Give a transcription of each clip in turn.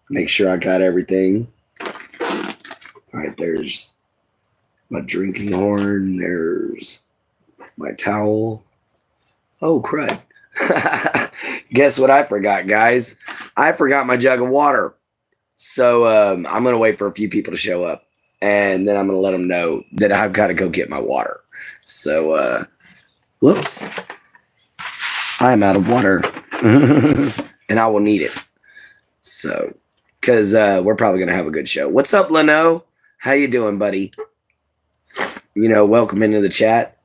Make sure I got everything. All right, there's my drinking horn. There's my towel. Oh, crud. Guess what I forgot, guys? I forgot my jug of water. So I'm going to wait for a few people to show up. And then I'm going to let them know that I've got to go get my water. So, whoops. I'm out of water. And I will need it. So, because we're probably going to have a good show. What's up, Leno? How you doing, buddy? Welcome into the chat.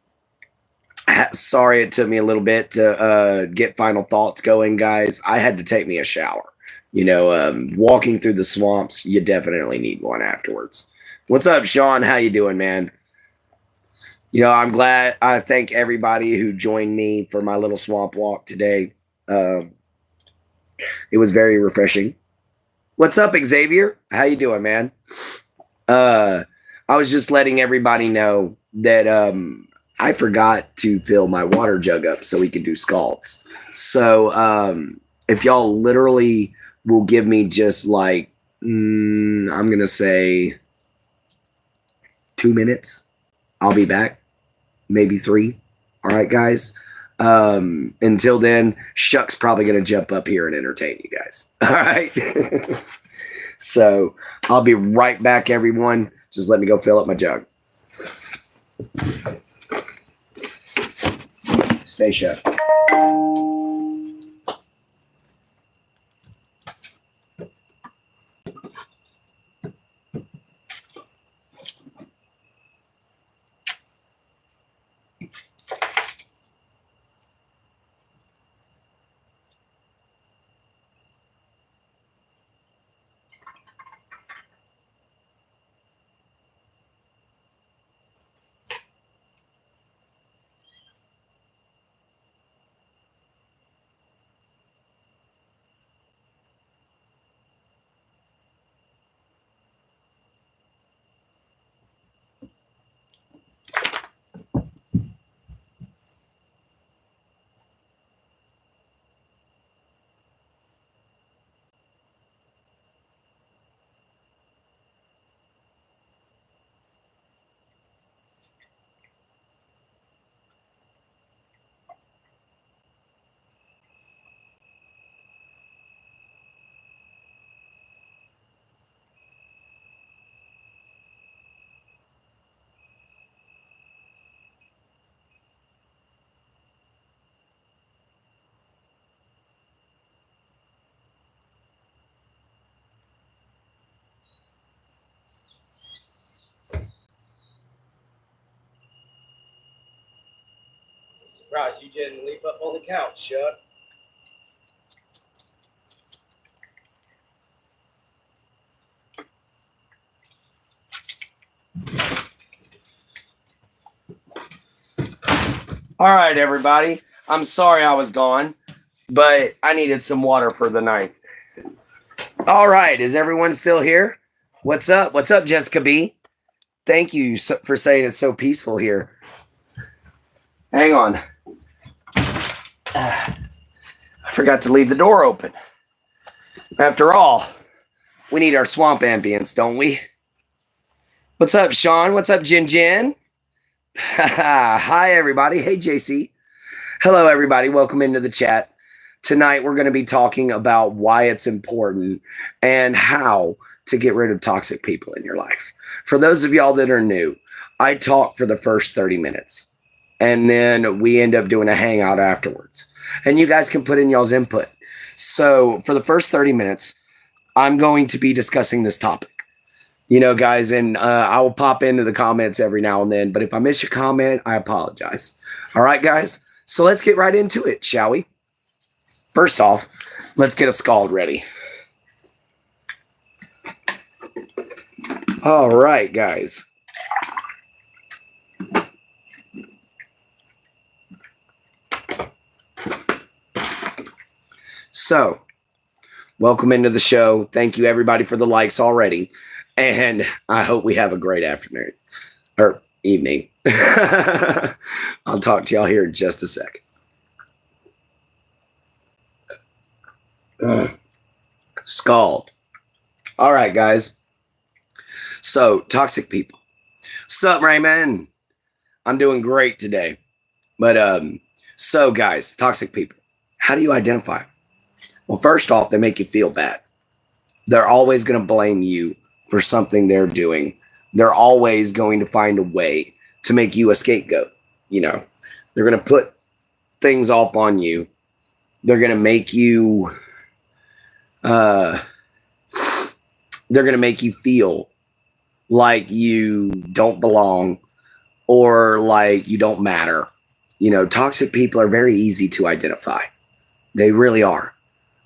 Sorry it took me a little bit to get final thoughts going, guys. I had to take me a shower. Walking through the swamps, you definitely need one afterwards. What's up, Sean? How you doing, man? I'm glad. I thank everybody who joined me for my little swamp walk today. It was very refreshing. What's up, Xavier? How you doing, man? I was just letting everybody know that I forgot to fill my water jug up so we could do scalds. So if y'all literally will give me just like, I'm going to say 2 minutes, I'll be back. Maybe 3. All right, guys. Until then, Shuck's probably going to jump up here and entertain you guys. All right. So I'll be right back, everyone. Just let me go fill up my jug. Stay shut. Surprised you didn't leap up on the couch, Chuck. All right, everybody. I'm sorry I was gone, but I needed some water for the night. All right. Is everyone still here? What's up? What's up, Jessica B? Thank you for saying it's so peaceful here. Hang on. I forgot to leave the door open. After all, we need our swamp ambience, don't we? What's up, Sean? What's up, Jin Jin? Hi, everybody. Hey, JC. Hello, everybody. Welcome into the chat. Tonight, we're going to be talking about why it's important and how to get rid of toxic people in your life. For those of y'all that are new, I talk for the first 30 minutes, and then we end up doing a hangout afterwards. And you guys can put in y'all's input. So for the first 30 minutes, I'm going to be discussing this topic. Guys, and I will pop into the comments every now and then. But if I miss your comment, I apologize. All right, guys. So let's get right into it, shall we? First off, let's get a scald ready. All right, guys. So, welcome into the show. Thank you, everybody, for the likes already. And I hope we have a great afternoon or evening. I'll talk to y'all here in just a sec. All right, Scald. All right, guys. So, toxic people. Sup, Raymond? I'm doing great today. But, so guys, toxic people. How do you identify? Well, first off, they make you feel bad. They're always going to blame you for something they're doing. They're always going to find a way to make you a scapegoat. You know, they're going to put things off on you. They're going to make you, they're going to make you feel like you don't belong or like you don't matter. You know, toxic people are very easy to identify. They really are.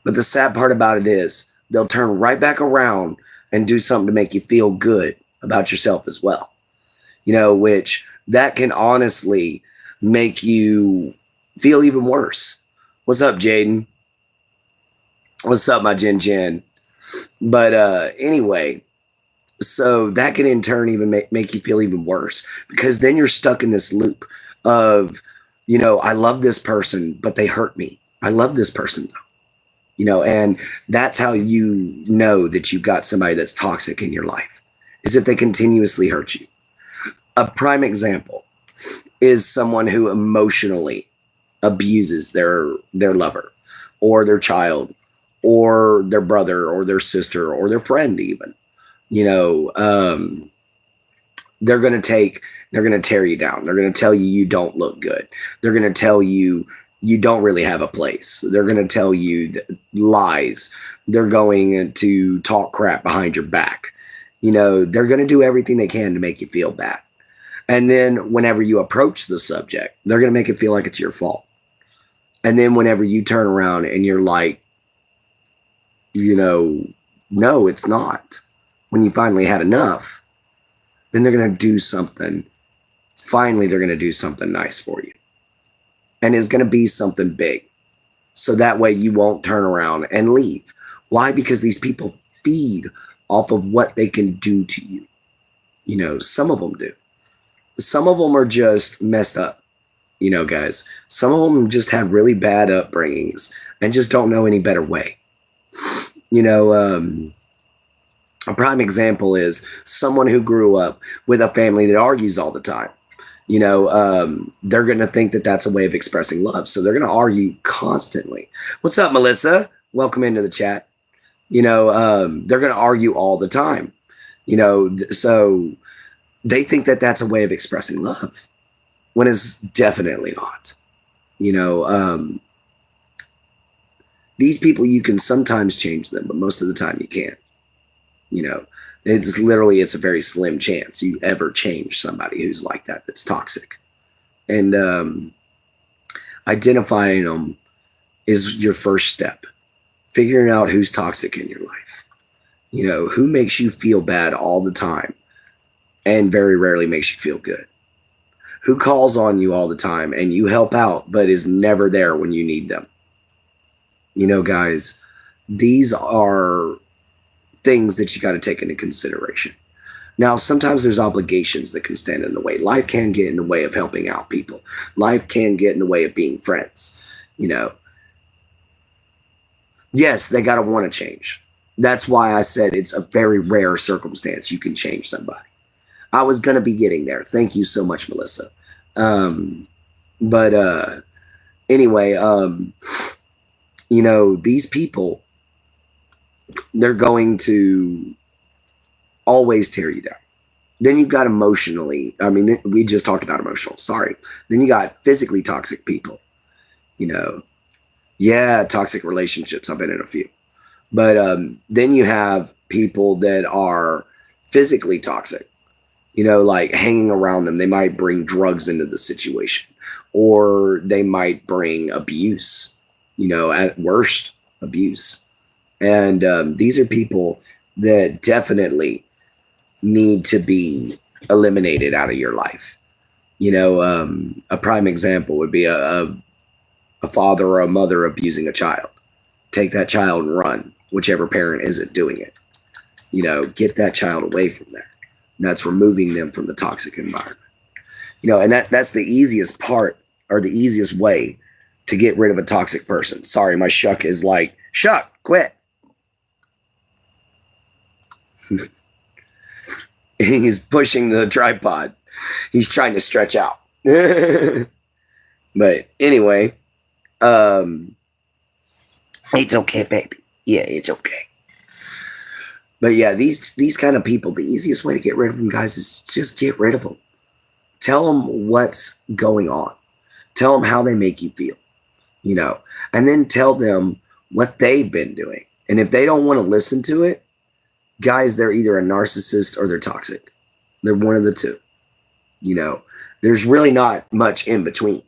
But the sad part about it is they'll turn right back around and do something to make you feel good about yourself as well. You know, which that can honestly make you feel even worse. What's up, Jaden? What's up, my Jen? But anyway, so that can in turn even make you feel even worse, because then you're stuck in this loop of, you know, I love this person, but they hurt me. I love this person though. You know, and that's how you know that you've got somebody that's toxic in your life, is if they continuously hurt you. A prime example is someone who emotionally abuses their lover or their child or their brother or their sister or their friend even. You know, they're going to tear you down. They're going to tell you you don't look good. They're going to tell you you don't really have a place. They're going to tell you lies. They're going to talk crap behind your back. You know, they're going to do everything they can to make you feel bad. And then whenever you approach the subject, they're going to make it feel like it's your fault. And then whenever you turn around and you're like, you know, no, it's not. When you finally had enough, then they're going to do something. Finally, they're going to do something nice for you. And it's going to be something big. So that way you won't turn around and leave. Why? Because these people feed off of what they can do to you. You know, some of them do. Some of them are just messed up. You know, guys, some of them just have really bad upbringings and just don't know any better way. You know, a prime example is someone who grew up with a family that argues all the time. You know, they're going to think that that's a way of expressing love. So they're going to argue constantly. What's up, Melissa? Welcome into the chat. You know, they're going to argue all the time. You know, so they think that that's a way of expressing love, when it's definitely not. You know, these people, you can sometimes change them, but most of the time you can't. You know, it's a very slim chance you ever change somebody who's like that, that's toxic. And identifying them is your first step. Figuring out who's toxic in your life. You know, who makes you feel bad all the time and very rarely makes you feel good. Who calls on you all the time and you help out, but is never there when you need them. You know, guys, these are things that you got to take into consideration. Now, sometimes there's obligations that can stand in the way. Life can get in the way of helping out people. Life can get in the way of being friends. You know, yes, they got to want to change. That's why I said it's a very rare circumstance you can change somebody. I was going to be getting there. Thank you so much, Melissa. Anyway, you know, these people, they're going to always tear you down. Then you've got emotionally. I mean, we just talked about emotional. Sorry. Then you got physically toxic people. You know, yeah, toxic relationships. I've been in a few. But then you have people that are physically toxic. You know, like hanging around them. They might bring drugs into the situation, or they might bring abuse. You know, at worst, abuse. And these are people that definitely need to be eliminated out of your life. You know, a prime example would be a father or a mother abusing a child. Take that child and run, whichever parent isn't doing it. You know, get that child away from there. That's removing them from the toxic environment. You know, and that's the easiest part, or the easiest way to get rid of a toxic person. Sorry, my Shuck is like, Shuck, quit. He's pushing the tripod. He's trying to stretch out. But anyway, it's okay, baby. Yeah, it's okay. But yeah, these kind of people, the easiest way to get rid of them, guys, is just get rid of them. Tell them what's going on. Tell them how they make you feel, and then tell them what they've been doing. And if they don't want to listen to it, guys, they're either a narcissist or they're toxic. They're one of the two. There's really not much in between.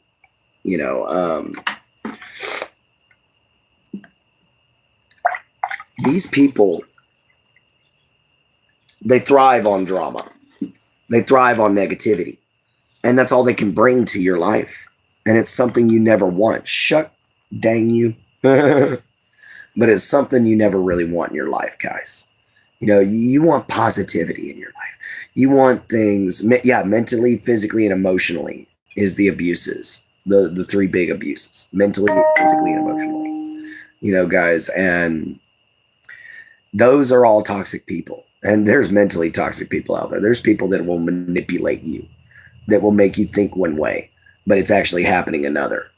These people, they thrive on drama. They thrive on negativity. And that's all they can bring to your life. And it's something you never want. Shut dang you. But it's something you never really want in your life, guys. You want positivity in your life. You want things, mentally, physically, and emotionally is the abuses. The three big abuses. Mentally, physically, and emotionally. Guys, and those are all toxic people. And there's mentally toxic people out there. There's people that will manipulate you, that will make you think one way, but it's actually happening another.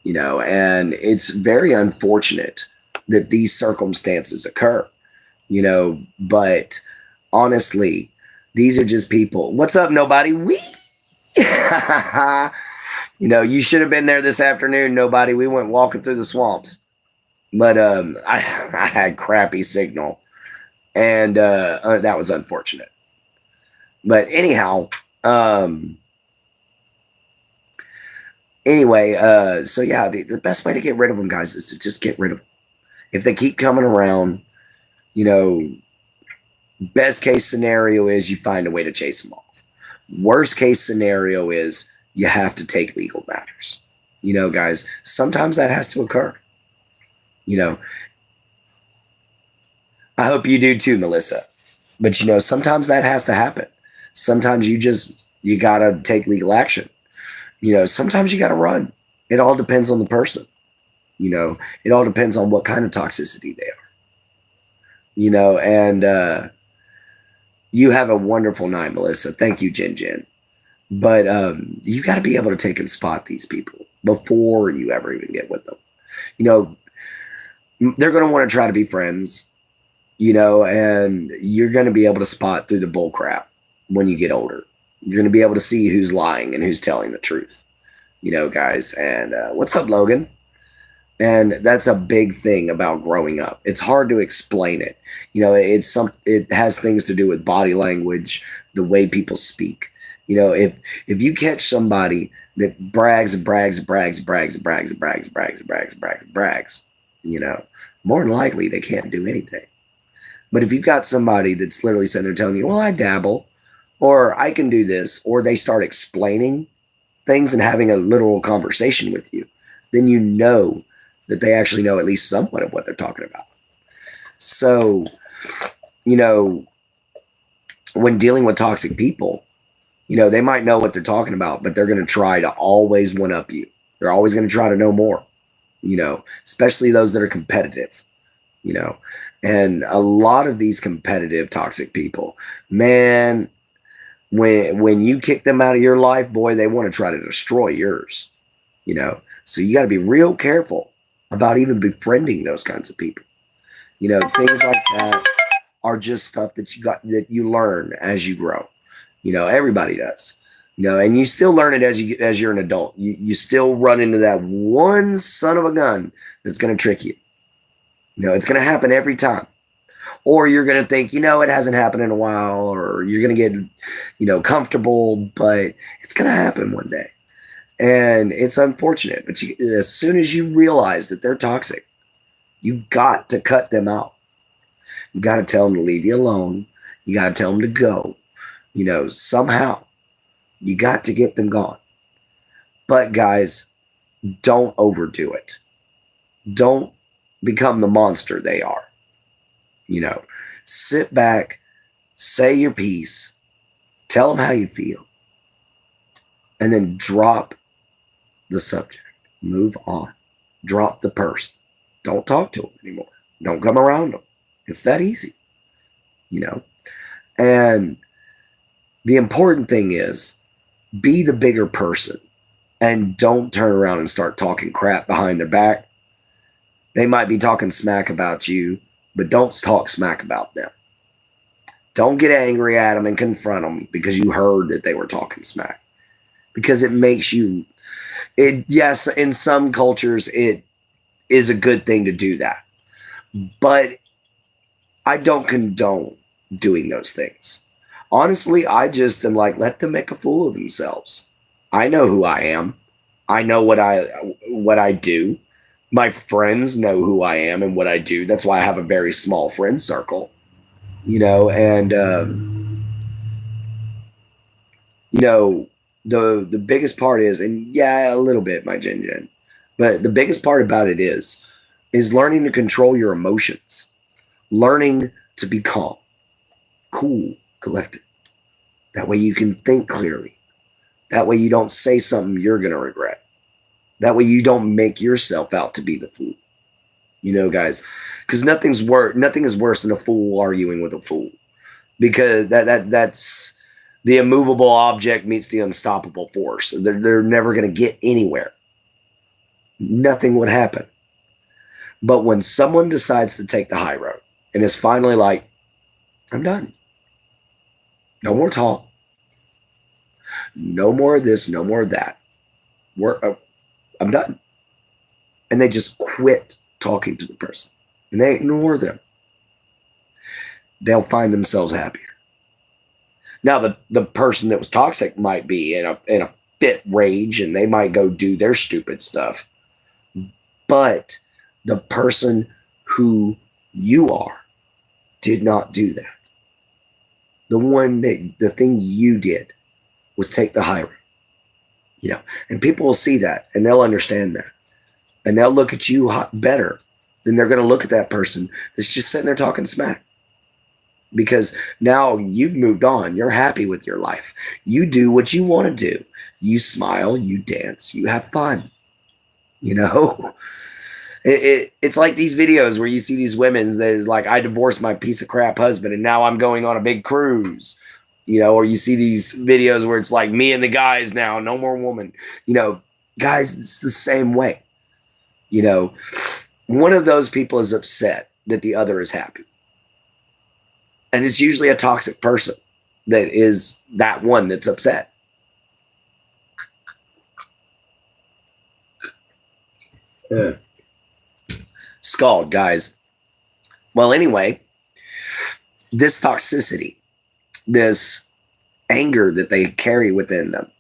And it's very unfortunate that these circumstances occur, but honestly, these are just people. What's up, nobody? We, you should have been there this afternoon, nobody. We went walking through the swamps, but I had crappy signal, and that was unfortunate. But anyhow, so yeah, the best way to get rid of them, guys, is to just get rid of them. If they keep coming around, best case scenario is you find a way to chase them off. Worst case scenario is you have to take legal matters. Guys, sometimes that has to occur. I hope you do too, Melissa. But sometimes that has to happen. Sometimes you gotta take legal action. Sometimes you gotta run. It all depends on the person. It all depends on what kind of toxicity they are. And you have a wonderful night, Melissa. Thank you, Jen. But you got to be able to take and spot these people before you ever even get with them. They're going to want to try to be friends, and you're going to be able to spot through the bull crap when you get older. You're going to be able to see who's lying and who's telling the truth, guys. And what's up, Logan? And that's a big thing about growing up. It's hard to explain it. It has things to do with body language, the way people speak. If you catch somebody that brags, more than likely they can't do anything. But if you've got somebody that's literally sitting there telling you, well, I dabble, or I can do this, or they start explaining things and having a literal conversation with you, then that they actually know at least somewhat of what they're talking about. So, when dealing with toxic people, they might know what they're talking about, but they're going to try to always one-up you. They're always going to try to know more, especially those that are competitive, and a lot of these competitive toxic people, man, when you kick them out of your life, boy, they want to try to destroy yours, so you got to be real careful about even befriending those kinds of people. Things like that are just stuff that you learn as you grow. Everybody does. And you still learn it as you're an adult. You still run into that one son of a gun that's going to trick you. It's going to happen every time. Or you're going to think, it hasn't happened in a while, or you're going to get, comfortable, but it's going to happen one day. And it's unfortunate, but as soon as you realize that they're toxic, you got to cut them out. You got to tell them to leave you alone. You got to tell them to go. Somehow you got to get them gone. But guys, don't overdo it. Don't become the monster they are. Sit back, say your piece, tell them how you feel, and then drop the subject. Move on. Drop the person. Don't talk to them anymore. Don't come around them. It's that easy. you know? And the important thing is be the bigger person and don't turn around and start talking crap behind their back. They might be talking smack about you, but don't talk smack about them. Don't get angry at them and confront them because you heard that they were talking smack. Because it makes you, yes, in some cultures, it is a good thing to do that. But I don't condone doing those things. Honestly, I just am like, let them make a fool of themselves. I know who I am. I know what I do. My friends know who I am and what I do. That's why I have a very small friend circle, and the biggest part is, and yeah, a little bit, my Jin, but the biggest part about it is learning to control your emotions, learning to be calm, cool, collected. That way you can think clearly. That way you don't say something you're going to regret. That way you don't make yourself out to be the fool. Guys, because nothing is worse than a fool arguing with a fool. Because that's the immovable object meets the unstoppable force. They're never going to get anywhere. Nothing would happen. But when someone decides to take the high road and is finally like, I'm done. No more talk. No more of this, no more of that. I'm done. And they just quit talking to the person. And they ignore them. They'll find themselves happier. Now, the person that was toxic might be in a fit rage and they might go do their stupid stuff. But the person who you are did not do that. The thing you did was take the high road, and people will see that and they'll understand that. And they'll look at you better than they're going to look at that person that's just sitting there talking smack. Because now you've moved on. You're happy with your life. You do what you want to do. You smile, you dance, you have fun. It's like these videos where you see these women that like, I divorced my piece of crap husband and now I'm going on a big cruise. Or you see these videos where it's like me and the guys now, no more woman. Guys, it's the same way. One of those people is upset that the other is happy. And it's usually a toxic person that is that one that's upset. Yeah. Scald, guys. Well, anyway, this toxicity, this anger that they carry within them,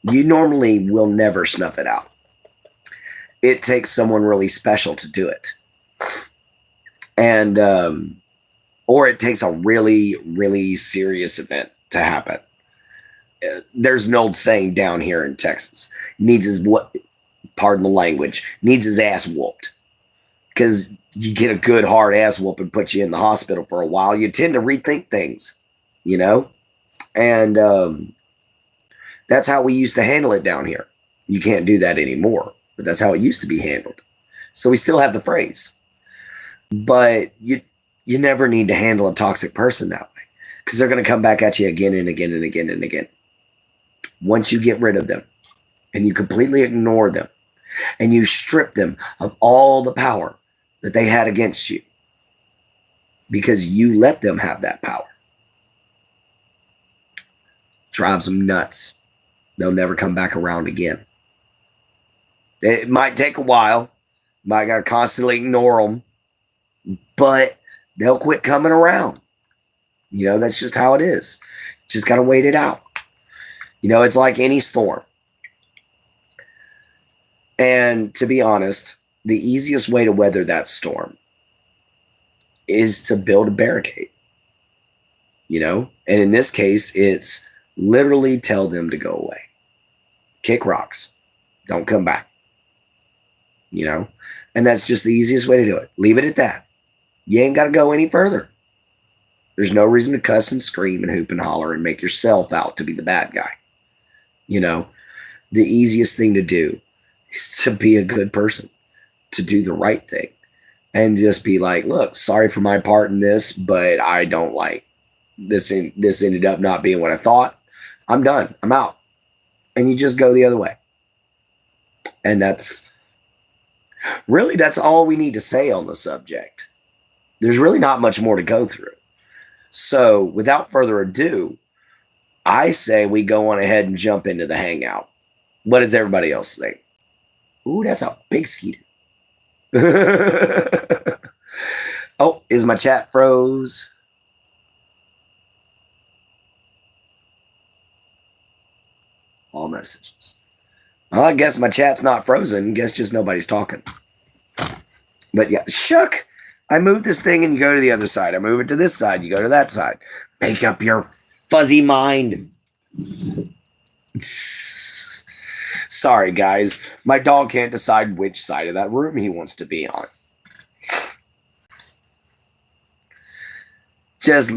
you normally will never snuff it out. It takes someone really special to do it. And, or it takes a really, really serious event to happen. There's an old saying down here in Texas, pardon the language, needs his ass whooped. Because you get a good hard ass whoop and put you in the hospital for a while, you tend to rethink things, And that's how we used to handle it down here. You can't do that anymore, but that's how it used to be handled. So we still have the phrase. But you never need to handle a toxic person that way because they're going to come back at you again and again and again and again. Once you get rid of them and you completely ignore them and you strip them of all the power that they had against you because you let them have that power, drives them nuts. They'll never come back around again. It might take a while. Might got to constantly ignore them, but they'll quit coming around. That's just how it is. Just got to wait it out. It's like any storm. And to be honest, the easiest way to weather that storm is to build a barricade. And in this case, it's literally tell them to go away. Kick rocks. Don't come back. And that's just the easiest way to do it. Leave it at that. You ain't got to go any further. There's no reason to cuss and scream and hoop and holler and make yourself out to be the bad guy. The easiest thing to do is to be a good person, to do the right thing, and just be like, look, sorry for my part in this, but I don't like this ended up not being what I thought. I'm done. I'm out. And you just go the other way. And that's all we need to say on the subject. There's really not much more to go through. So without further ado, I say we go on ahead and jump into the hangout. What does everybody else think? Ooh, that's a big skeeter. Oh, is my chat froze? All messages. Well, I guess my chat's not frozen. Guess just nobody's talking. But yeah, shuck. I move this thing and you go to the other side. I move it to this side. You go to that side. Make up your fuzzy mind. Sorry, guys. My dog can't decide which side of that room he wants to be on. Just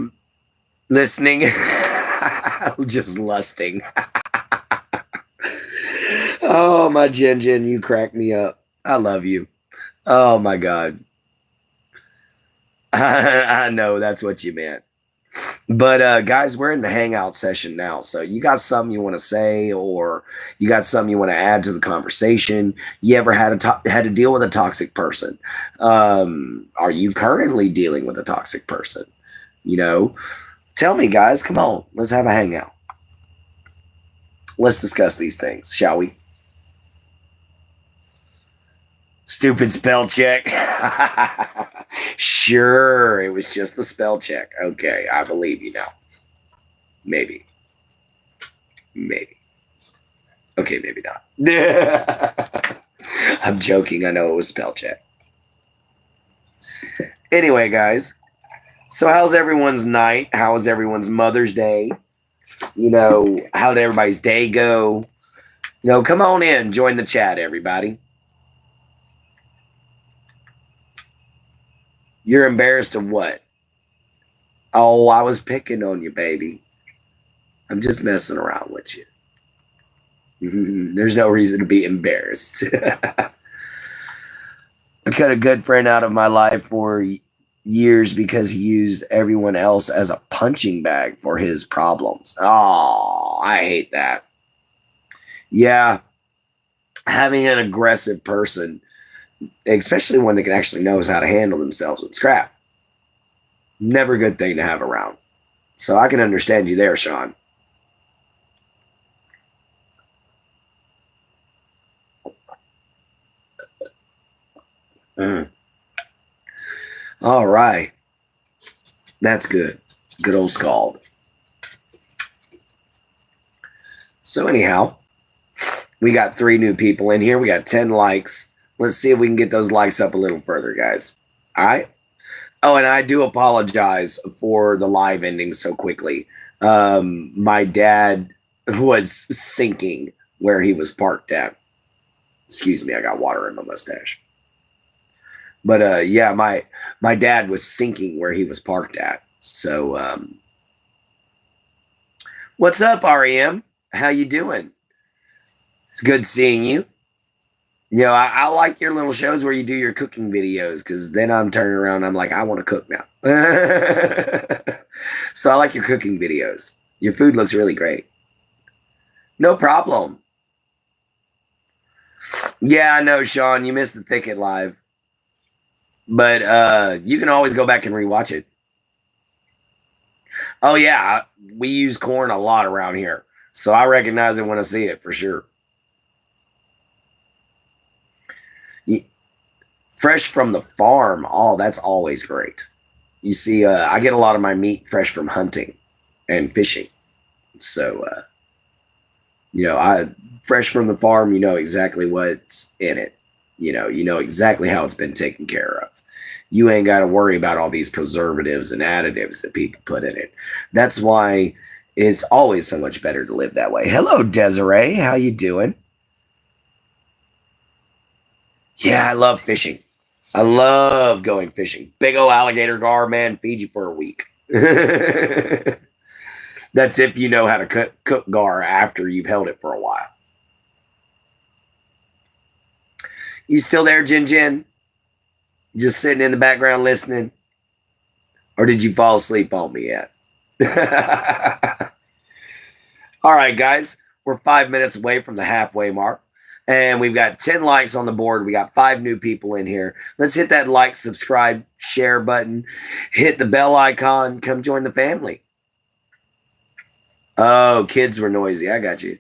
listening. Just lusting. Oh, my Jin, you crack me up. I love you. Oh, my God. I know that's what you meant. But guys, we're in the hangout session now. So you got something you want to say, or you got something you want to add to the conversation? You ever had to deal with a toxic person? Are you currently dealing with a toxic person? You know, tell me, guys. Come on, let's have a hangout. Let's discuss these things, shall we? Stupid spell check. Sure, it was just the spell check. Okay, I believe you now. Maybe. Okay, maybe not. I'm joking. I know it was spell check. Anyway, guys. So how's everyone's night? How was everyone's Mother's Day? You know, how did everybody's day go? You know, come on in. Join the chat, everybody. You're embarrassed of what? Oh, I was picking on you, baby. I'm just messing around with you. There's no reason to be embarrassed. I cut a good friend out of my life for years because he used everyone else as a punching bag for his problems. Oh, I hate that. Yeah, having an aggressive person, especially one that can actually knows how to handle themselves, it's crap. Never a good thing to have around. So I can understand you there, Sean. All right. That's good. Good old Scald. So anyhow, we got 3 new people in here. We got 10 likes. Let's see if we can get those likes up a little further, guys. All right. Oh, and I do apologize for the live ending so quickly. My dad was sinking where he was parked at. Excuse me, I got water in my mustache. But yeah, my dad was sinking where he was parked at. So what's up, REM? How you doing? It's good seeing you. You know, I like your little shows where you do your cooking videos, because then I'm turning around and I'm like, I want to cook now. So I like your cooking videos. Your food looks really great. No problem. Yeah, I know, Sean. You missed the Thicket Live. But you can always go back and rewatch it. Oh, yeah. We use corn a lot around here. So I recognize it when I see it, for sure. Fresh from the farm. Oh, that's always great. You see, I get a lot of my meat fresh from hunting and fishing. So, you know, fresh from the farm, you know exactly what's in it. You know exactly how it's been taken care of. You ain't got to worry about all these preservatives and additives that people put in it. That's why it's always so much better to live that way. Hello, Desiree. How you doing? Yeah, I love fishing. I love going fishing. Big old alligator gar, man, feed you for a week. That's if you know how to cook gar after you've held it for a while. You still there, Jin? Just sitting in the background listening? Or did you fall asleep on me yet? All right, guys, we're 5 minutes away from the halfway mark, and we've got 10 likes on the board. We got 5 new people in here. Let's hit that like, subscribe, share button, hit the bell icon, come join the family. Oh, kids were noisy. I got you.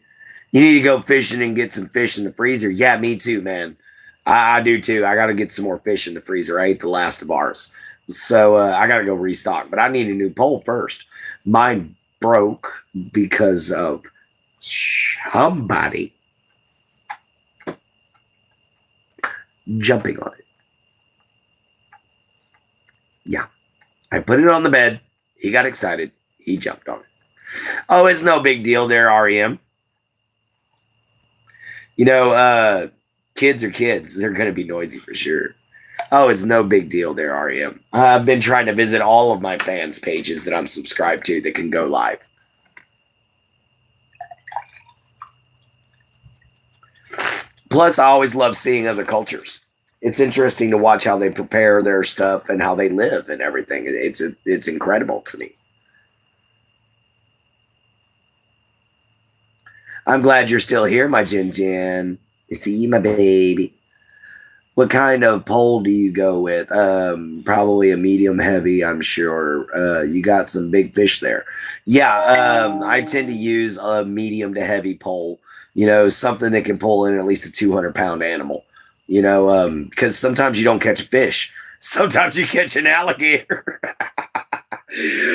You need to go fishing and get some fish in the freezer. Yeah, me too, man. I do too. I got to get some more fish in the freezer. I ate the last of ours. So I got to go restock. But I need a new pole first. Mine broke because of somebody jumping on it. Yeah. I put it on the bed. He got excited. He jumped on it. Oh, it's no big deal there, REM. You know, kids are kids. They're going to be noisy for sure. Oh, it's no big deal there, REM. I've been trying to visit all of my fans' pages that I'm subscribed to that can go live. Plus, I always love seeing other cultures. It's interesting to watch how they prepare their stuff and how they live and everything. It's incredible to me. I'm glad you're still here, my Jin Jin. See, my baby. What kind of pole do you go with? Probably a medium heavy, I'm sure. You got some big fish there. Yeah, I tend to use a medium to heavy pole. You know, something that can pull in at least a 200-pound animal. You know, because sometimes you don't catch a fish. Sometimes you catch an alligator.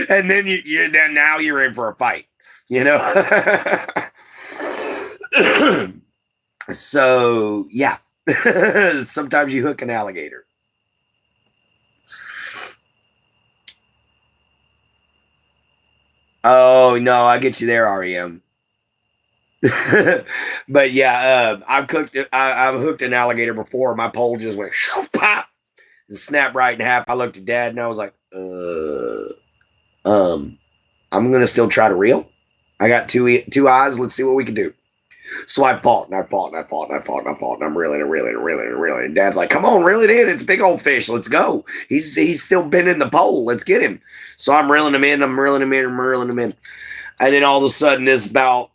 And then now you're in for a fight. You know? So, yeah. Sometimes you hook an alligator. Oh, no, I get you there, REM. But yeah, I've hooked an alligator before. My pole just went pop and snapped right in half. I looked at Dad and I was like, I'm gonna still try to reel. I got two eyes. Let's see what we can do. So I fought and I fought and I fought and I fought and I fought and I'm reeling and reeling and reeling and reeling. And Dad's like, come on, reel it in. It's a big old fish. Let's go. He's still bending the pole. Let's get him. So I'm reeling him in. I'm reeling him in. I'm reeling him in. And then all of a sudden, this about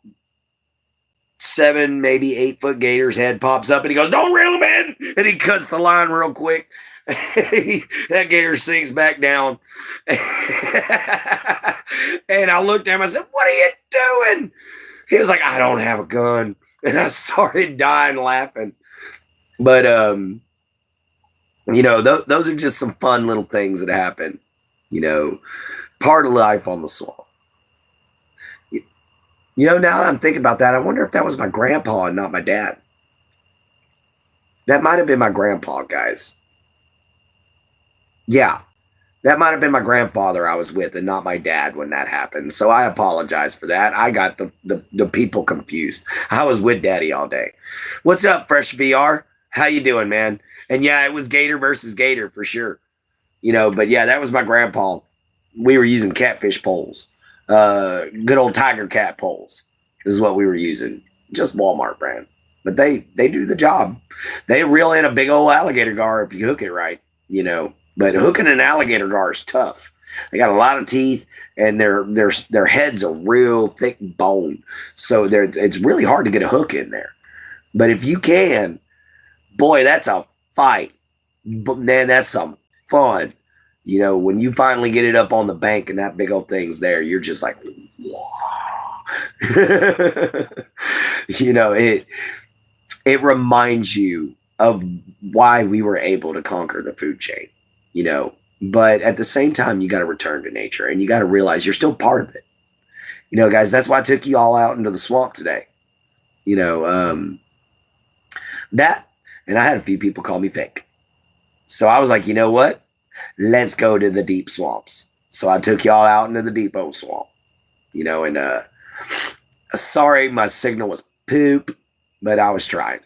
7, maybe 8 foot gator's head pops up and he goes, don't reel him in. And he cuts the line real quick. That gator sinks back down. And I looked at him. I said, what are you doing? He was like, I don't have a gun. And I started dying laughing. But, you know, those are just some fun little things that happen. You know, part of life on the swamp. You know, now that I'm thinking about that, I wonder if that was my grandpa and not my dad. That might have been my grandpa, guys. Yeah. That might have been my grandfather I was with and not my dad when that happened. So I apologize for that. I got the people confused. I was with Daddy all day. What's up, Fresh VR? How you doing, man? And yeah, it was Gator versus Gator for sure. You know, but yeah, that was my grandpa. We were using catfish poles. Good old tiger cat poles is what we were using. Just Walmart brand. But they do the job. They reel in a big old alligator gar if you hook it right, you know. But hooking an alligator gar is tough. They got a lot of teeth, and their heads are real thick bone. So it's really hard to get a hook in there. But if you can, boy, that's a fight. But man, that's some fun. You know, when you finally get it up on the bank and that big old thing's there, you're just like, wow. You know, it reminds you of why we were able to conquer the food chain. You know, but at the same time, you got to return to nature and you got to realize you're still part of it. You know, guys, that's why I took you all out into the swamp today. You know, that, and I had a few people call me fake. So I was like, you know what? Let's go to the deep swamps. So I took y'all out into the deep old swamp. You know, and sorry, my signal was poop, but I was trying.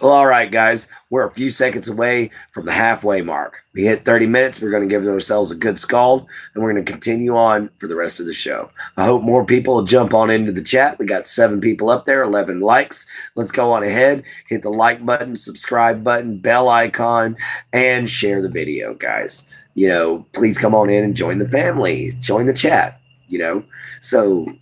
Well, all right, guys, we're a few seconds away from the halfway mark. We hit 30 minutes. We're going to give ourselves a good scald, and we're going to continue on for the rest of the show. I hope more people will jump on into the chat. We got 7 people up there, 11 likes. Let's go on ahead, hit the like button, subscribe button, bell icon, and share the video, guys. please come on in and join the family, join the chat, So,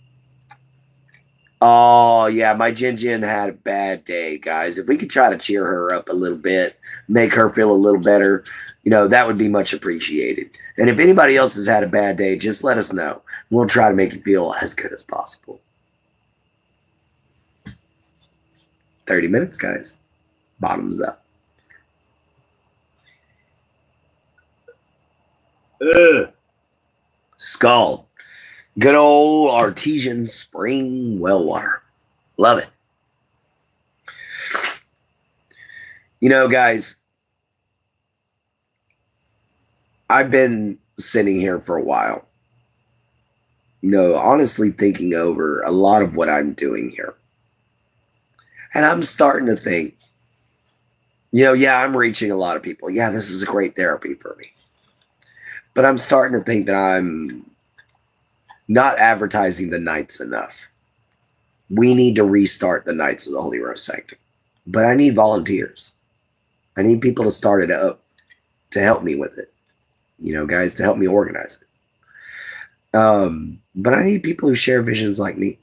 oh, yeah, my Jin had a bad day, guys. If we could try to cheer her up a little bit, make her feel a little better, that would be much appreciated. And if anybody else has had a bad day, just let us know. We'll try to make you feel as good as possible. 30 minutes, guys. Bottoms up. Scald. Good old artesian spring well water. Love it. Guys, I've been sitting here for a while, honestly thinking over a lot of what I'm doing here. And I'm starting to think, I'm reaching a lot of people. Yeah, this is a great therapy for me. But I'm starting to think that I'm not advertising the nights enough. We need to restart the Nights of the Holy Rose Sanctum. But I need volunteers. I need people to start it up to help me with it. Guys, to help me organize it. But I need people who share visions like me.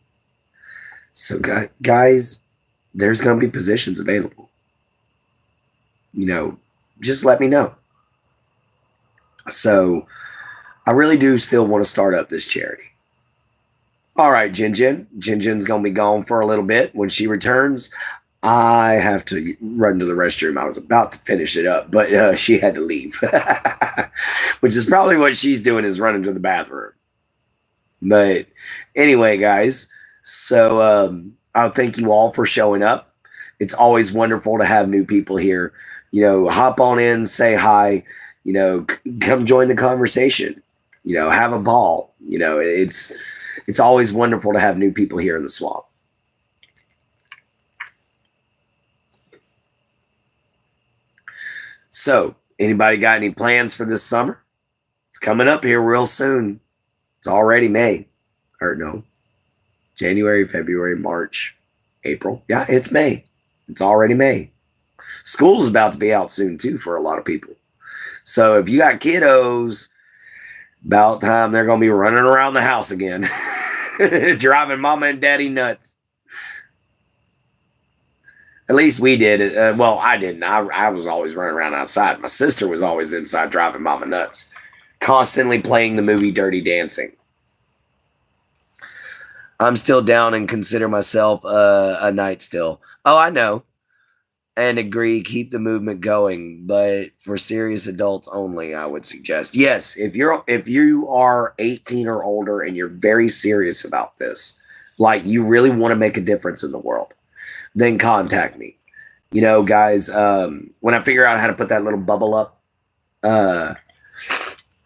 So, guys, there's going to be positions available. Just let me know. So, I really do still want to start up this charity. All right, Jin. Jin's going to be gone for a little bit. When she returns, I have to run to the restroom. I was about to finish it up, but she had to leave, which is probably what she's doing, is running to the bathroom. But anyway, guys, so I'll thank you all for showing up. It's always wonderful to have new people here. Hop on in, say hi, come join the conversation, have a ball. It's always wonderful to have new people here in the swamp. So, anybody got any plans for this summer? It's coming up here real soon. It's already May. Or no. January, February, March, April. Yeah, it's May. It's already May. School's about to be out soon, too, for a lot of people. So, if you got kiddos, about time they're going to be running around the house again. Driving mama and daddy nuts. At least we did. Well, I didn't. I was always running around outside. My sister was always inside driving mama nuts, constantly playing the movie Dirty Dancing. I'm still down and consider myself a knight still. Oh, I know. And agree, keep the movement going, but for serious adults only, I would suggest. Yes, if you are 18 or older and you're very serious about this, like you really want to make a difference in the world, then contact me. Guys, when I figure out how to put that little bubble up,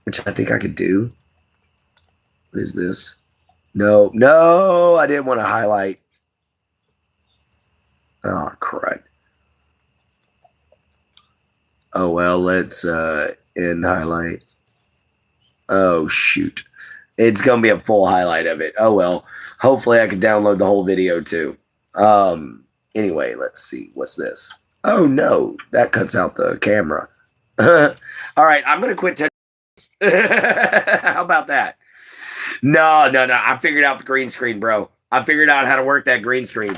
which I think I could do. What is this? No, I didn't want to highlight. Oh, crud. Oh, well, let's end highlight. Oh, shoot. It's going to be a full highlight of it. Oh, well, hopefully I can download the whole video, too. Anyway, let's see. What's this? Oh, no. That cuts out the camera. All right. I'm going to quit. How about that? No. I figured out the green screen, bro. I figured out how to work that green screen.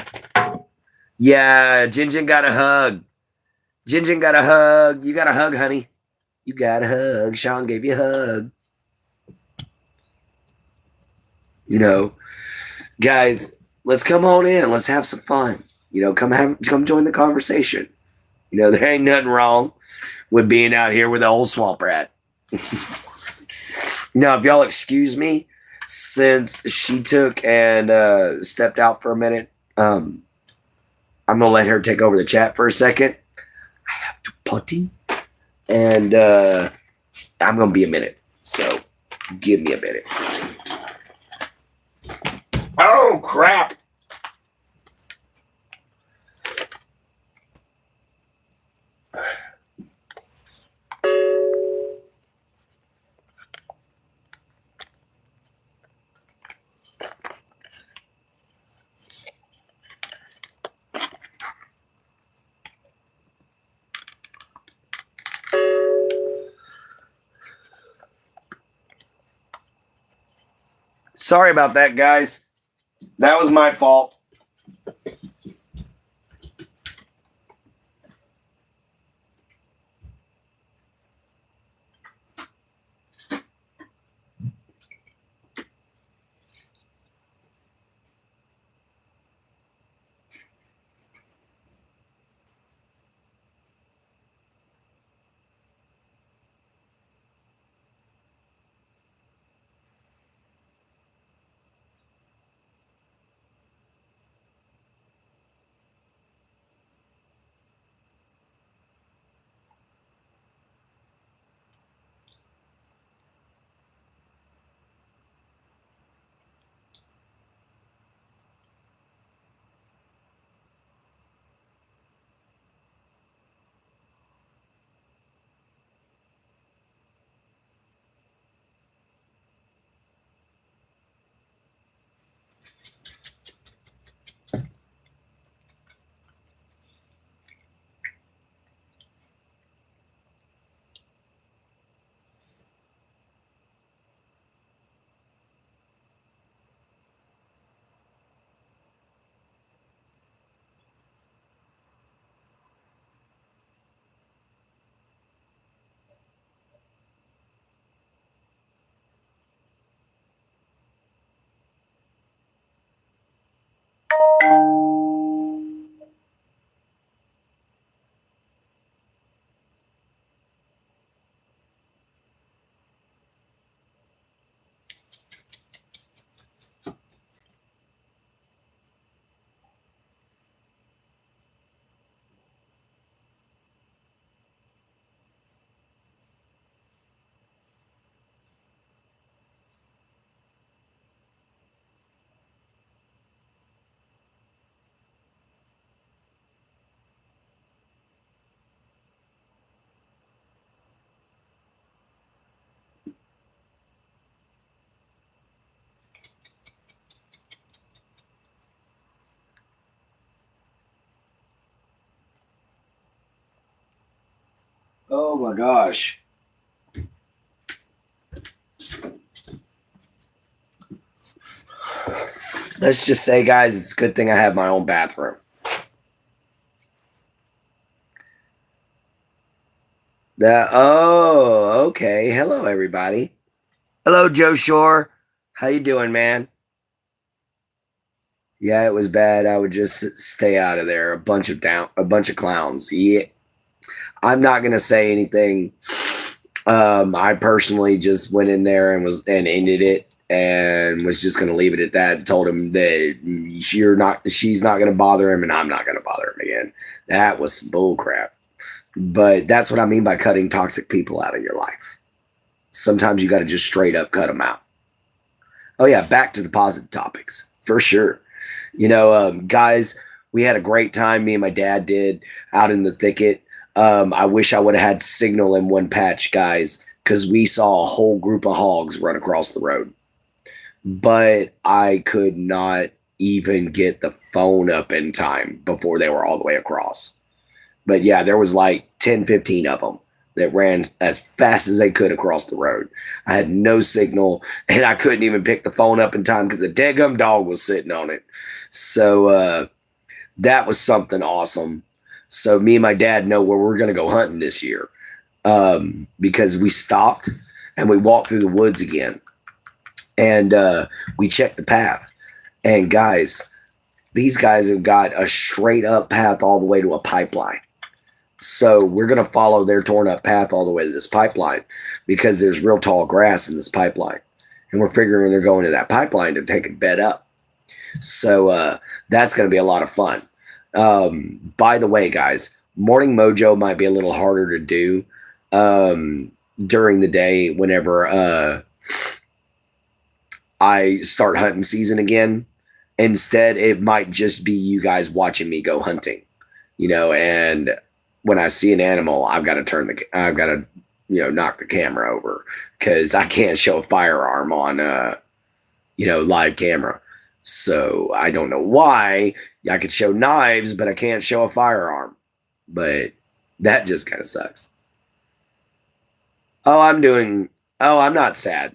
Yeah. Jin got a hug. Jin got a hug. You got a hug, honey. You got a hug. Sean gave you a hug. Guys, let's come on in. Let's have some fun. Come join the conversation. There ain't nothing wrong with being out here with the old swamp rat. Now, if y'all excuse me, since she took and stepped out for a minute, I'm going to let her take over the chat for a second. I have to potty, and I'm going to be a minute. So, give me a minute. Oh, crap. Sorry about that, guys. That was my fault. Oh my gosh. Let's just say, guys, it's a good thing I have my own bathroom. Okay. Hello, everybody. Hello, Joe Shore. How you doing, man? Yeah, it was bad. I would just stay out of there. A bunch of clowns. Yeah. I'm not gonna say anything. I personally just went in there and ended it and was just gonna leave it at that. Told him that she's not gonna bother him and I'm not gonna bother him again. That was some bull crap. But that's what I mean by cutting toxic people out of your life. Sometimes you got to just straight up cut them out. Oh yeah, back to the positive topics for sure. Guys, we had a great time. Me and my dad did out in the thicket. I wish I would have had signal in one patch, guys, because we saw a whole group of hogs run across the road. But I could not even get the phone up in time before they were all the way across. But yeah, there was like 10, 15 of them that ran as fast as they could across the road. I had no signal, and I couldn't even pick the phone up in time because the daggum dog was sitting on it. So that was something awesome. So me and my dad know where we're going to go hunting this year because we stopped and we walked through the woods again. And we checked the path. And guys, these guys have got a straight up path all the way to a pipeline. So we're going to follow their torn up path all the way to this pipeline because there's real tall grass in this pipeline. And we're figuring they're going to that pipeline to take a bed up. So that's going to be a lot of fun. By the way, guys, morning mojo might be a little harder to do during the day whenever I start hunting season again. Instead, it might just be you guys watching me go hunting, and when I see an animal, I've got to knock the camera over because I can't show a firearm on, live camera. So I don't know why. I could show knives, but I can't show a firearm. But that just kind of sucks. I'm not sad.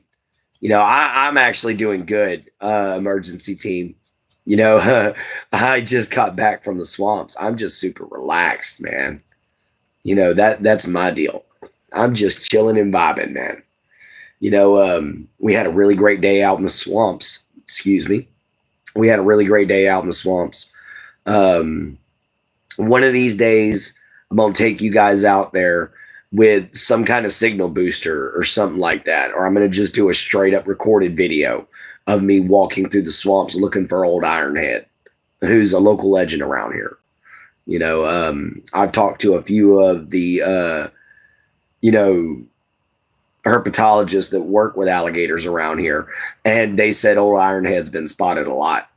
I'm actually doing good, emergency team. You know, I just got back from the swamps. I'm just super relaxed, man. That's my deal. I'm just chilling and vibing, man. We had a really great day out in the swamps. Excuse me. We had a really great day out in the swamps. Um, One of these days, I'm gonna take you guys out there with some kind of signal booster or something like that, or I'm gonna just do a straight up recorded video of me walking through the swamps looking for old Ironhead, who's a local legend around here. I've talked to a few of the you know herpetologists that work with alligators around here, and they said old Ironhead's been spotted a lot.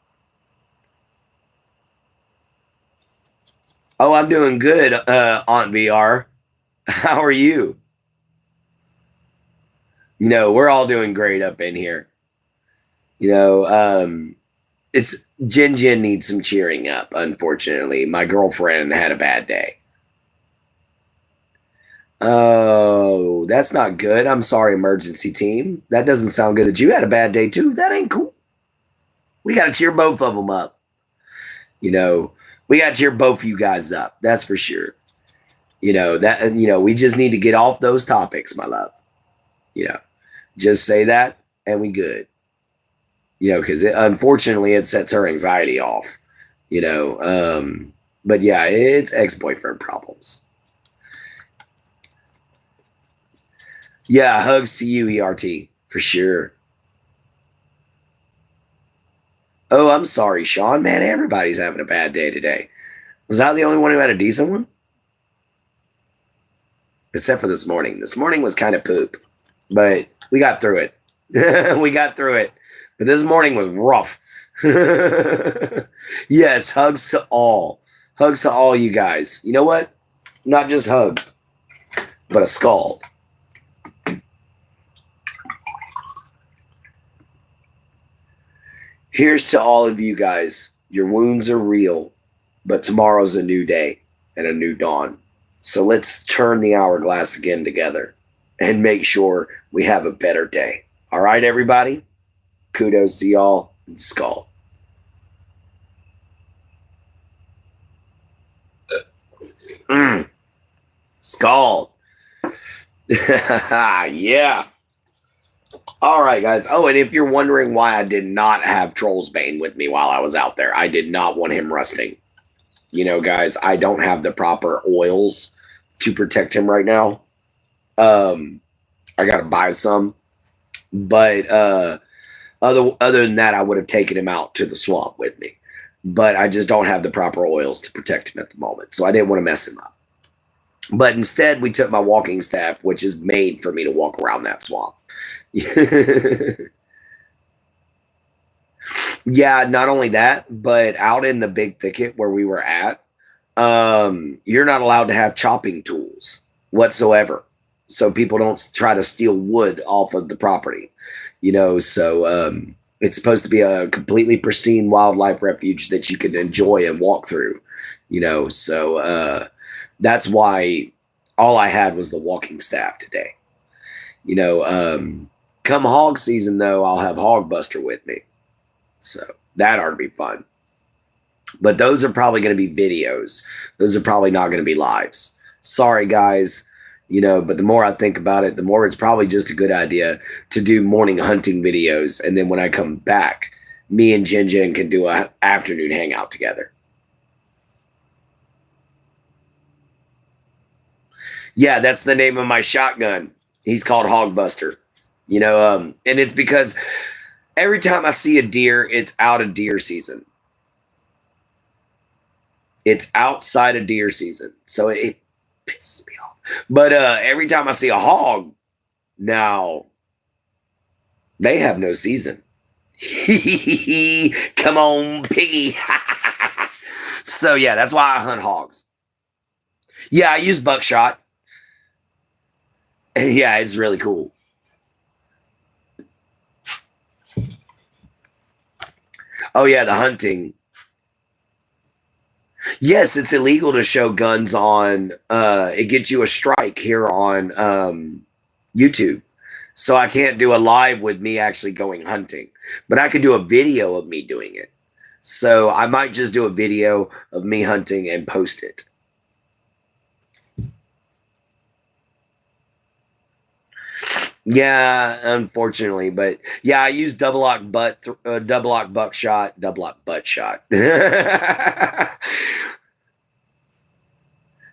Oh, I'm doing good, Aunt VR. How are you? We're all doing great up in here. You know, it's Jin Jin needs some cheering up, unfortunately. My girlfriend had a bad day. Oh, that's not good. I'm sorry, emergency team. That doesn't sound good that you had a bad day too. That ain't cool. We got to cheer both of them up. You know, we got to cheer both of you guys up. That's for sure. We just need to get off those topics, my love. You know, just say that and we good. Because unfortunately it sets her anxiety off. But yeah, it's ex-boyfriend problems. Yeah, hugs to you, ERT, for sure. Oh, I'm sorry, Sean. Man, everybody's having a bad day today. Was I the only one who had a decent one? Except for this morning. This morning was kind of poop, but we got through it. We got through it. But this morning was rough. Yes, hugs to all. Hugs to all you guys. You know what? Not just hugs, but a scald. Here's to all of you guys. Your wounds are real, but tomorrow's a new day and a new dawn. So let's turn the hourglass again together and make sure we have a better day. All right, everybody? Kudos to y'all and skull. Skull. Yeah. All right, guys. Oh, and if you're wondering why I did not have Troll's Bane with me while I was out there, I did not want him rusting. Guys, I don't have the proper oils to protect him right now. I got to buy some. But other than that, I would have taken him out to the swamp with me. But I just don't have the proper oils to protect him at the moment. So I didn't want to mess him up. But instead, we took my walking staff, which is made for me to walk around that swamp. Yeah, not only that, but out in the big thicket where we were at, you're not allowed to have chopping tools whatsoever. So people don't try to steal wood off of the property, so it's supposed to be a completely pristine wildlife refuge that you can enjoy and walk through, so that's why all I had was the walking staff today. Come hog season, though, I'll have Hogbuster with me. So that ought to be fun. But those are probably going to be videos. Those are probably not going to be lives. Sorry, guys. But the more I think about it, the more it's probably just a good idea to do morning hunting videos. And then when I come back, me and Jin Jin can do an afternoon hangout together. Yeah, that's the name of my shotgun. He's called Hogbuster. And it's because every time I see a deer, it's out of deer season. It's outside of deer season. So it pisses me off. But every time I see a hog, now they have no season. Come on, piggy. So yeah, that's why I hunt hogs. Yeah, I use buckshot. Yeah, it's really cool. Oh yeah, the hunting. Yes, it's illegal to show guns on. It gets you a strike here on YouTube. So I can't do a live with me actually going hunting, but I could do a video of me doing it. So I might just do a video of me hunting and post it. Yeah, unfortunately, but yeah, I use double lock buckshot, double lock butt shot.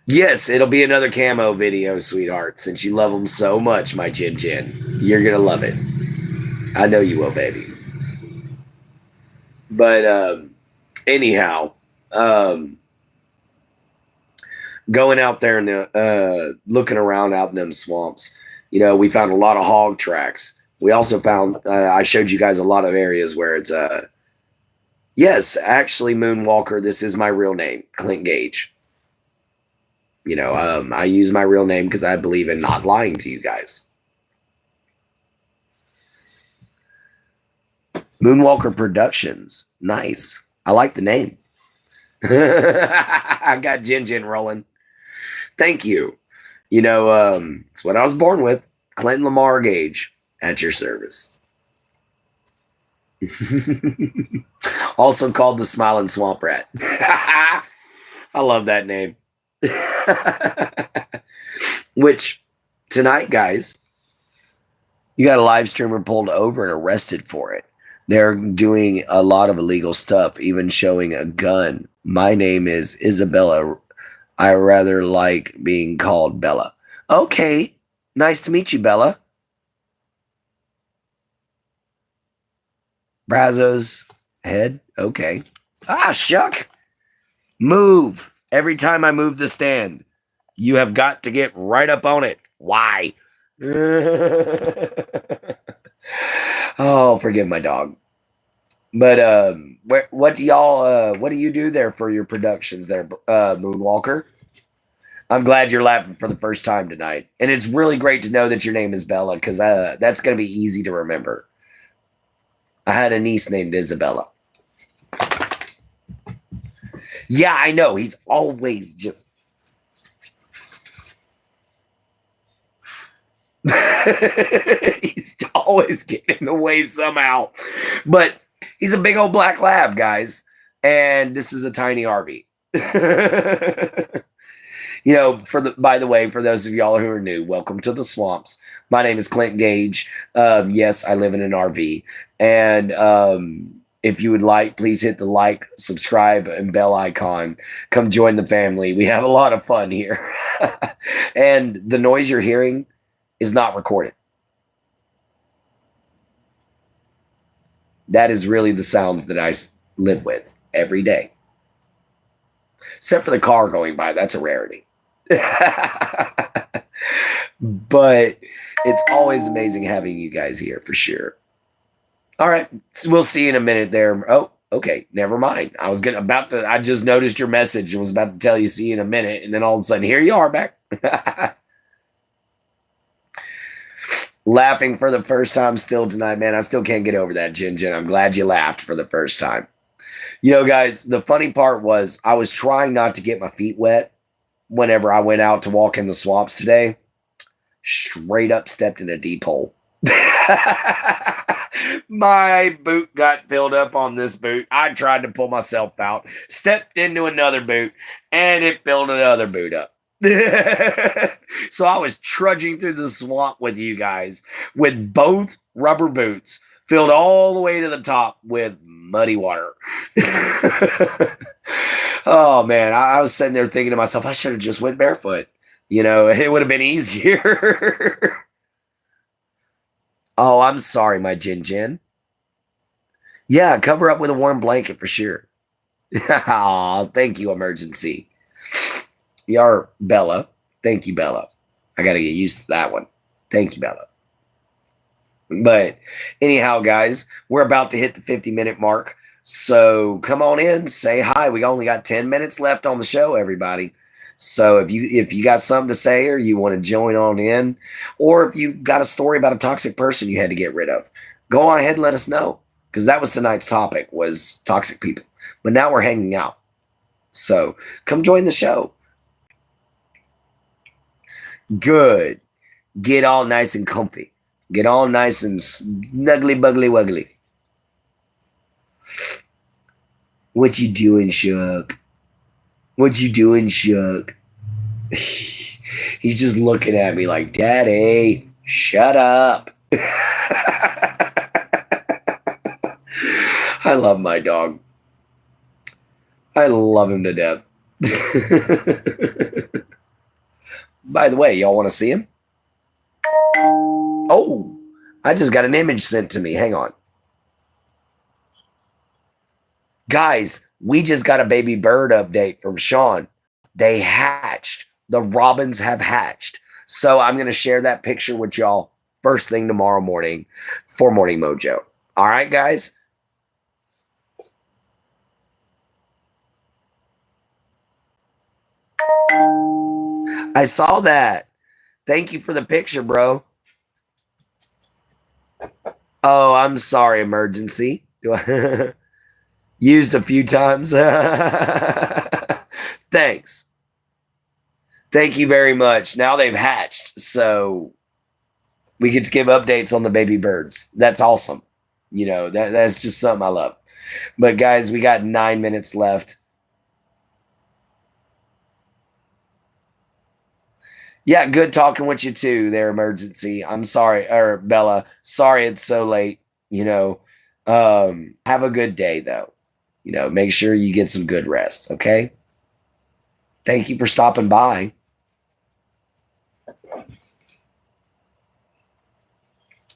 Yes, it'll be another camo video, sweetheart. Since you love them so much, my Jin Jin, you're gonna love it. I know you will, baby. But anyhow, um, going out there and looking around out in them swamps, we found a lot of hog tracks. We also found I showed you guys a lot of areas where it's yes, actually, Moonwalker. This is my real name, Clint Gage. I use my real name because I believe in not lying to you guys. Moonwalker Productions. Nice. I like the name. I got Jin Jin rolling. Thank you. It's what I was born with. Clinton Lamar Gage at your service. Also called the Smiling Swamp Rat. I love that name. Which tonight, guys, you got a live streamer pulled over and arrested for it. They're doing a lot of illegal stuff, even showing a gun. My name is Isabella. I rather like being called Bella. Okay. Nice to meet you, Bella. Brazo's head. Okay. Ah, shuck. Move. Every time I move the stand, you have got to get right up on it. Why? Oh, forgive my dog. But what do you do there for your productions there, Moonwalker? I'm glad you're laughing for the first time tonight. And it's really great to know that your name is Bella, because that's going to be easy to remember. I had a niece named Isabella. Yeah, I know. He's always just... He's always getting in the way somehow. But he's a big old black lab, guys. And this is a tiny RV. By the way, for those of y'all who are new, welcome to the swamps. My name is Clint Gage. Yes, I live in an RV. And if you would like, please hit the like, subscribe, and bell icon. Come join the family. We have a lot of fun here. And the noise you're hearing is not recorded. That is really the sounds that I live with every day. Except for the car going by. That's a rarity. But it's always amazing having you guys here for sure. All right. So we'll see you in a minute there. Oh, okay. Never mind. I just noticed your message and was about to tell you see you in a minute. And then all of a sudden, here you are back. Laughing for the first time still tonight, man. I still can't get over that, Jin Jin. I'm glad you laughed for the first time. Guys, the funny part was I was trying not to get my feet wet whenever I went out to walk in the swamps today. Straight up stepped in a deep hole. My boot got filled up on this boot. I tried to pull myself out, stepped into another boot, and it filled another boot up. So I was trudging through the swamp with you guys with both rubber boots filled all the way to the top with muddy water. Oh man, I was sitting there thinking to myself, I should have just went barefoot. It would have been easier. Oh, I'm sorry, my Jin Jin. Yeah, cover up with a warm blanket for sure. Oh, thank you, emergency. You're Bella. Thank you, Bella. I got to get used to that one. Thank you, Bella. But anyhow, guys, we're about to hit the 50-minute mark. So come on in, say hi. We only got 10 minutes left on the show, everybody. So if you got something to say or you want to join on in, or if you got a story about a toxic person you had to get rid of, go on ahead and let us know. Because that was tonight's topic, was toxic people. But now we're hanging out. So come join the show. Good. Get all nice and comfy. Get all nice and snuggly buggly wuggly. What you doing, Shuck? What you doing, Shuck? He's just looking at me like, Daddy, shut up. I love my dog. I love him to death. By the way, y'all want to see him? Oh, I just got an image sent to me. Hang on. Guys, we just got a baby bird update from Sean. They hatched. The robins have hatched. So I'm going to share that picture with y'all first thing tomorrow morning for Morning Mojo. All right, guys? I saw that. Thank you for the picture, bro. Oh, I'm sorry, emergency. Used a few times. Thanks. Thank you very much. Now they've hatched, so we get to give updates on the baby birds. That's awesome. You know, that's just something I love. But guys, we got 9 minutes left. Yeah, good talking with you too there, emergency. I'm sorry, or Bella. Sorry it's so late. You know, have a good day though. You know, make sure you get some good rest, okay? Thank you for stopping by.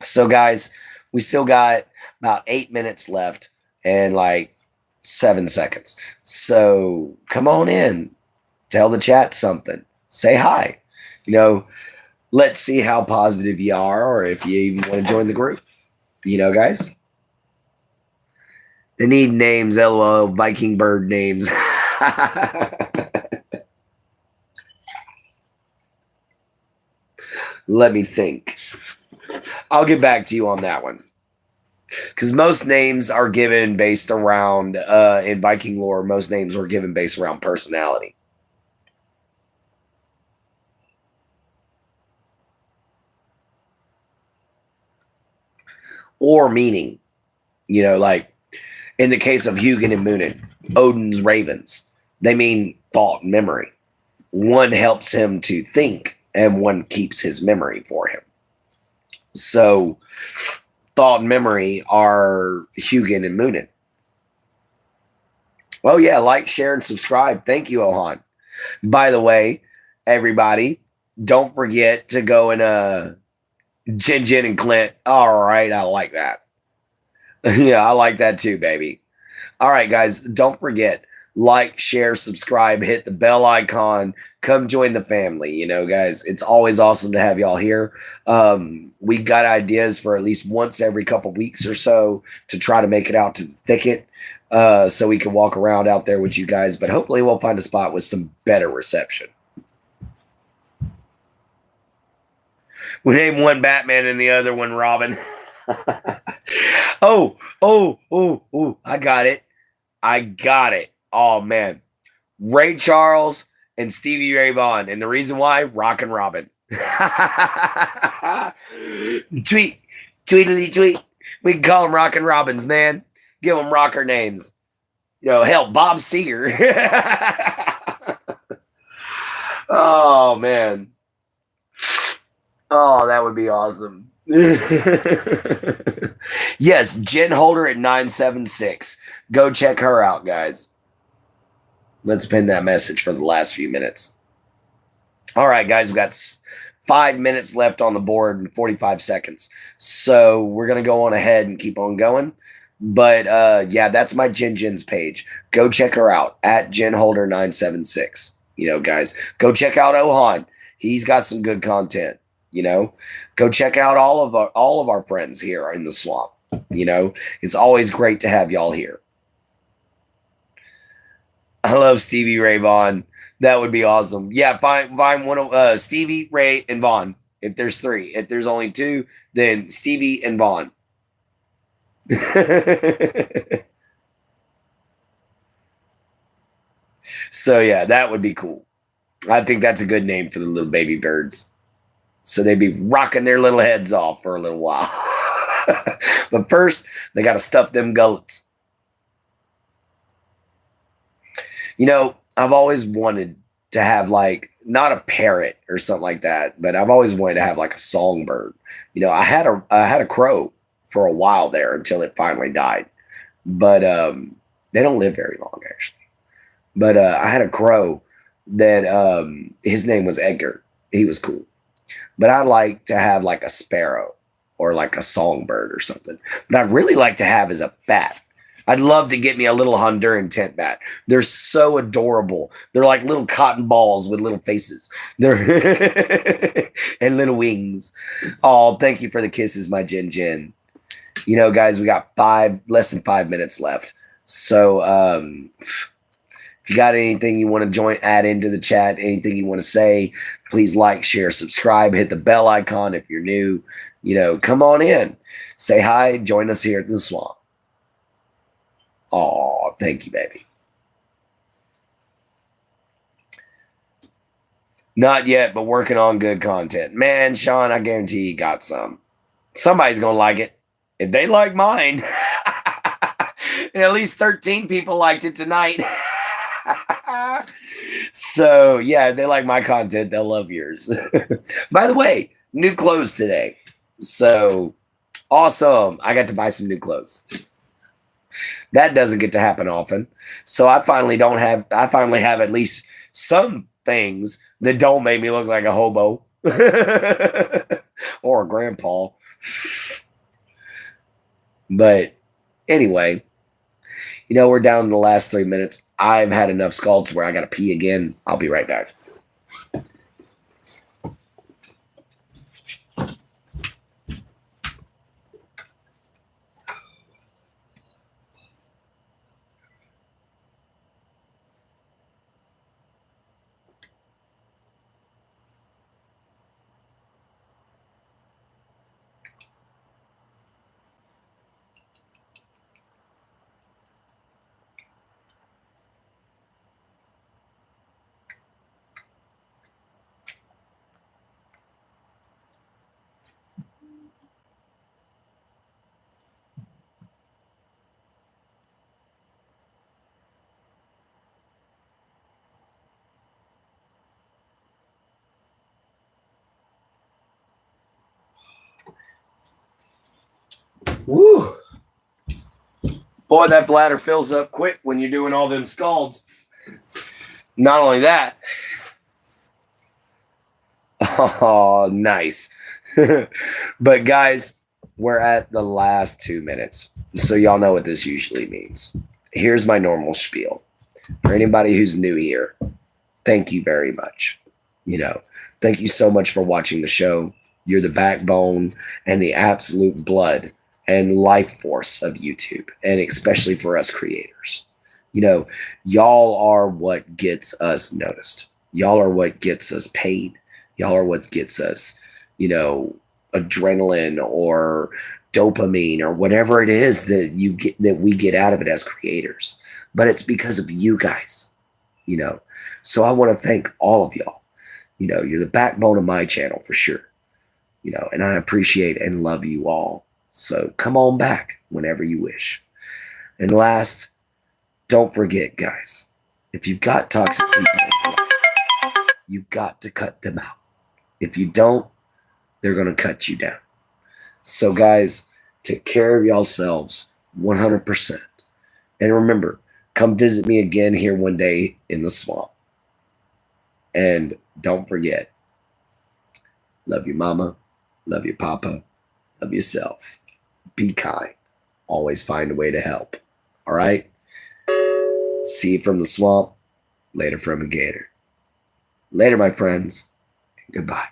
So guys, we still got about 8 minutes left and like 7 seconds. So come on in. Tell the chat something. Say hi. You know, let's see how positive you are or if you even want to join the group. You know, guys? They need names, LOL, Viking bird names. Let me think. I'll get back to you on that one. Because most names are given based around, in Viking lore, most names were given based around personality. Or meaning. You know, like in the case of Hugin and Munin, Odin's ravens, they mean thought and memory. One helps him to think, and one keeps his memory for him. So, thought and memory are Hugin and Munin. Well, yeah, like, share, and subscribe. Thank you, Ohan. By the way, everybody, don't forget to go and Jin and Clint. All right, I like that. Yeah, I like that too, baby. All right, guys, don't forget, like, share, subscribe, hit the bell icon, come join the family. You know, guys, it's always awesome to have y'all here. We got ideas for at least once every couple weeks or so to try to make it out to the thicket so we can walk around out there with you guys. But hopefully we'll find a spot with some better reception. We named one Batman and the other one Robin. Oh, I got it. Oh, man. Ray Charles and Stevie Ray Vaughan. And the reason why, Rockin' Robin. Tweet. Tweetity tweet. We can call them Rockin' Robins, man. Give them rocker names. You know, hell, Bob Seger. Oh, man. Oh, that would be awesome. Yes, Jen Holder at 976. Go check her out, guys. Let's pin that message for the last few minutes. All right, guys, we've got 5 minutes left on the board and 45 seconds. So we're going to go on ahead and keep on going. But yeah, that's my Jen's page. Go check her out at Jen Holder 976. You know, guys, go check out Ohan. He's got some good content. You know, go check out all of our friends here in the swamp. You know, it's always great to have y'all here. I love Stevie Ray Vaughan. That would be awesome. Yeah, find one of Stevie, Ray, and Vaughan. If there's 3, if there's only 2, then Stevie and Vaughan. So yeah, that would be cool. I think that's a good name for the little baby birds. So they'd be rocking their little heads off for a little while. But first, they got to stuff them gullets. You know, I've always wanted to have like, not a parrot or something like that, but I've always wanted to have like a songbird. You know, I had a crow for a while there until it finally died. But they don't live very long actually. But I had a crow that his name was Edgar. He was cool. But I like to have like a sparrow or like a songbird or something. But I'd really like to have is a bat. I'd love to get me a little Honduran tent bat. They're so adorable. They're like little cotton balls with little faces. They're and little wings. Oh, thank you for the kisses, my Jin Jin. You know, guys, we got less than 5 minutes left. So if you got anything you want to add into the chat, anything you want to say, please like, share, subscribe, hit the bell icon if you're new. You know, come on in. Say hi, join us here at the swamp. Oh, thank you, baby. Not yet, but working on good content. Man, Sean, I guarantee you got some. Somebody's going to like it. If they like mine, and at least 13 people liked it tonight. So, yeah, if they like my content, they'll love yours. By the way, new clothes today. So, awesome. I got to buy some new clothes. That doesn't get to happen often. So I finally have at least some things that don't make me look like a hobo or a grandpa. But anyway, you know, we're down to the last 3 minutes. I've had enough scalds where I got to pee again. I'll be right back. Woo! Boy, that bladder fills up quick when you're doing all them scalds. Not only that. Oh, nice. But guys, we're at the last 2 minutes. So y'all know what this usually means. Here's my normal spiel. For anybody who's new here, thank you very much. You know, thank you so much for watching the show. You're the backbone and the absolute blood and life force of YouTube, and especially for us creators. You know, y'all are what gets us noticed. Y'all are what gets us paid. Y'all are what gets us, you know, adrenaline or dopamine or whatever it is that we get out of it as creators. But it's because of you guys, you know. So I want to thank all of y'all. You know, you're the backbone of my channel for sure. You know, and I appreciate and love you all. So come on back whenever you wish. And last, don't forget, guys, if you've got toxic people in your life, you've got to cut them out. If you don't, they're going to cut you down. So, guys, take care of yourselves 100%. And remember, come visit me again here one day in the swamp. And don't forget, love your mama, love your papa, love yourself. Be kind. Always find a way to help. All right? See you from the swamp. Later from a gator. Later, my friends. Goodbye.